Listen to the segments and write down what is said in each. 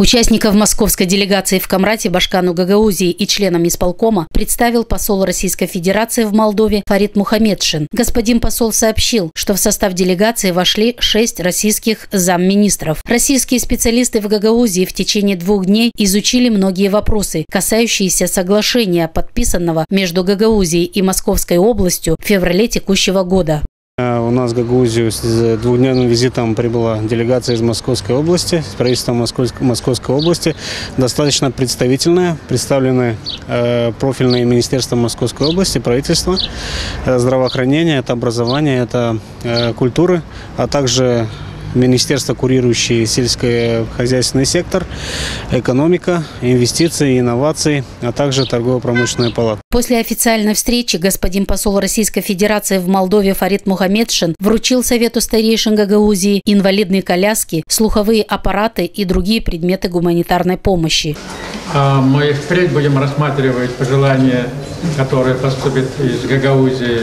Участников московской делегации в Камрате Башкану Гагаузии и членам исполкома представил посол Российской Федерации в Молдове Фарид Мухамедшин. Господин посол сообщил, что в состав делегации вошли 6 российских замминистров. Российские специалисты в Гагаузии в течение 2 дней изучили многие вопросы, касающиеся соглашения, подписанного между Гагаузией и Московской областью в феврале текущего года. У нас в Гагаузию с 2-дневным визитом прибыла делегация из Московской области, правительство Московской области, достаточно представительная, представлены профильные министерства Московской области, правительство, здравоохранения, это образование, это культуры, а также министерство, курирующее сельскохозяйственный сектор, экономика, инвестиции, инновации, а также торгово-промышленная палата. После официальной встречи господин посол Российской Федерации в Молдове Фарид Мухамедшин вручил Совету старейшин Гагаузии инвалидные коляски, слуховые аппараты и другие предметы гуманитарной помощи. Мы впредь будем рассматривать пожелания, которые поступят из Гагаузии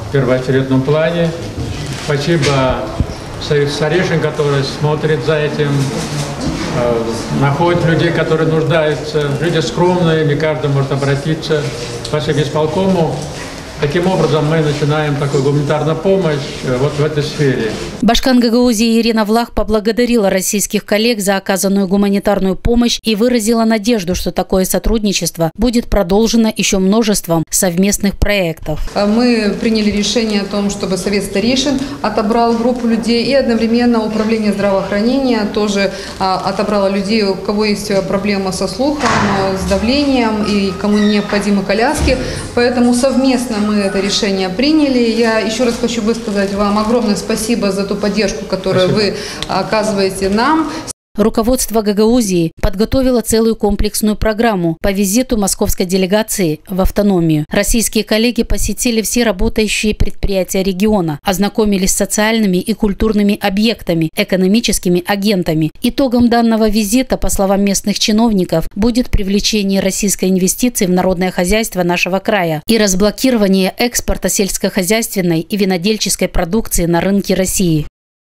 в первоочередном плане. Спасибо Совет старейшин, который смотрит за этим, находит людей, которые нуждаются, люди скромные, не каждый может обратиться. Спасибо исполкому. Таким образом, мы начинаем такую гуманитарную помощь вот в этой сфере. Башкан Гагаузии Ирина Влах поблагодарила российских коллег за оказанную гуманитарную помощь и выразила надежду, что такое сотрудничество будет продолжено еще множеством совместных проектов. Мы приняли решение о том, чтобы Совет старейшин отобрал группу людей, и одновременно Управление здравоохранения тоже отобрало людей, у кого есть проблема со слухом, с давлением и кому необходимы коляски. Поэтому совместно мы это решение приняли. Я еще раз хочу высказать вам огромное спасибо за ту поддержку, которую вы оказываете нам. Руководство Гагаузии подготовило целую комплексную программу по визиту московской делегации в автономию. Российские коллеги посетили все работающие предприятия региона, ознакомились с социальными и культурными объектами, экономическими агентами. Итогом данного визита, по словам местных чиновников, будет привлечение российской инвестиции в народное хозяйство нашего края и разблокирование экспорта сельскохозяйственной и винодельческой продукции на рынке России.